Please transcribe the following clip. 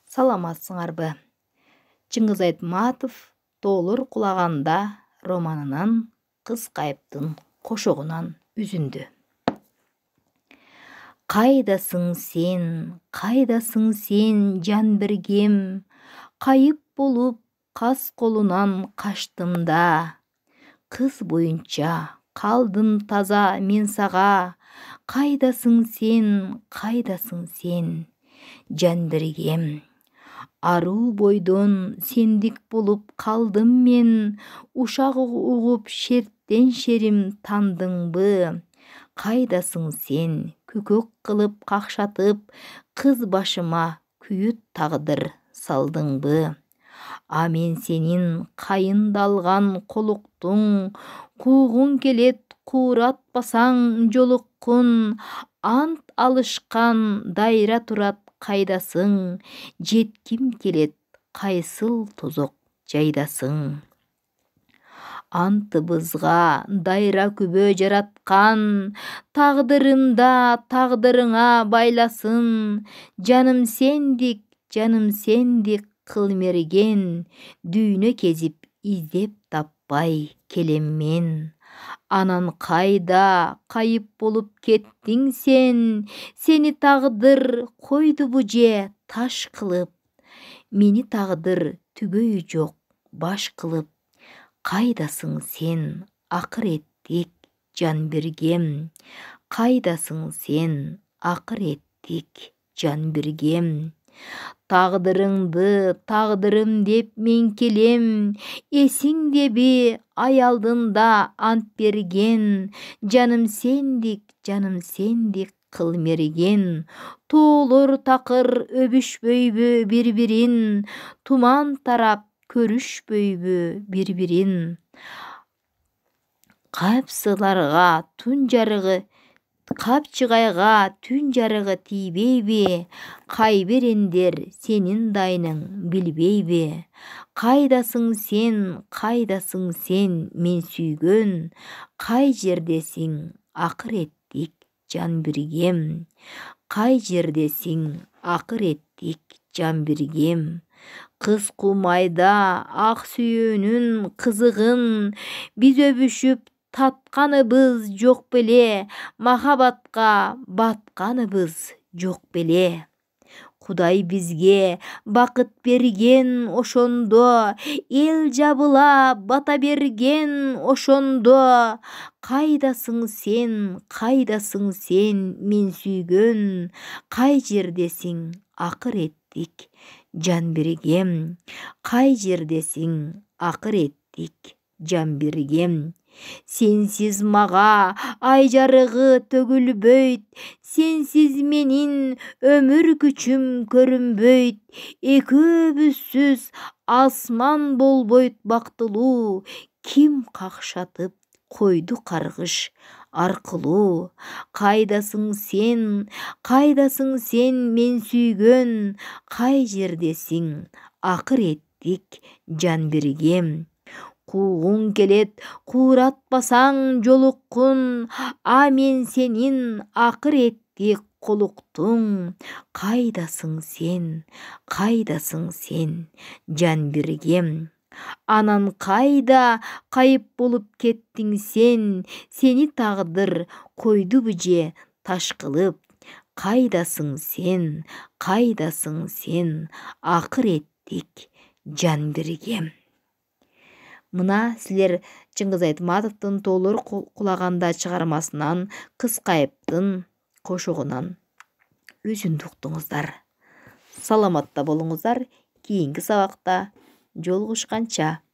Саламатсыңарбы? Чыңгыз Айтматов "Тоолор кулаганда" романынан Кыз кайыптын кошогунан үзүндү. Кайдасың сен, жан бергем, кайып болуп каз колунан качтым да. Кыз боюнча калдым таза мен сага, кайдасың сен, жан бергем. Аруу бойдон сендик болуп калдым мен, ушак угуп шерттен шерим тандыңбы? Кайдасың сен, көкөк кылып какшатып, кыз башыма күйүт тагдыр салдыңбы? А мен сенин кайындалган колуктуң, куугуң келет кууратпасаң жолуккун. Ант алышкан дайра турат кайдасың, жетким келет кайсыл тозок жайдасың. Антыбызга дайра күбө жараткан, тагдырымда тагдырыңа байласын. Жаным сендик кыл мерген, дүйнө кезип издеп таппай келем мен. Анан кайда кайып болуп кеттиң сен? Сени тагдыр койдубу же таш кылып? Мени тагдыр түгөйү жок баш кылып. Кайдасың сен, акыреттик жан бергем? Кайдасың сен, акыреттик жан бергем? Тагдырыңды тагдырым деп мен келем, эсиңдеби аялдында ант берген? Жаным сендик кыл мерген, тоолор такыр өбүшпөйбү бири-бирин? Туман тарап көрүшпөйбү бири-бирин? Капчыгайга түн жарыгы тийбейби? Кайберендер сенин дайының билбейби? Кайдасың сен, мен сүйгөн? Кай жердесиң, акыреттик жан бергем? Кай жердесиң, акыреттик жан бергем? Кыз кумайда ак сүйүүнүн кызыгын, биз өбүшүп татканыбыз жок беле? Махабатка батканыбыз жок беле? Кудай бизге бакыт берген ошондо, эл жабыла бата берген ошондо. Кайдасың сен, мен сүйгөн? Кай жердесиң, акыреттик жан бергем? Кай жердесиң, акыреттик жан бергем? Сенсиз мага ай жарыгы төгүлбөйт, сенсиз менин өмүр күчүм көрүнбөйт. Экөөбүзсүз асман болбойт бактылуу, ким какшатып койду каргыш аркылуу? Кайдасың сен, мен сүйгөн? Кай жердесиң, акыреттик жан бергем? Куугуң келет кууратпасаң жолуккун. А мен сенин акыреттик колуктуң. Кайдасың сен, жан бергем? Анан кайда кайып болуп кеттиң сен? Сени тагдыр койдубу же таш кылып? Кайдасың сен, акыреттик жан бергем? Мына силер Чыңгыз Айтматовдун "Тоолор кулаганда" чыгармасынан Кыз кайыптын кошогунан үзүндү уктуңуздар. Саламатта болуңуздар. Кийинки сабакта жолугушканча.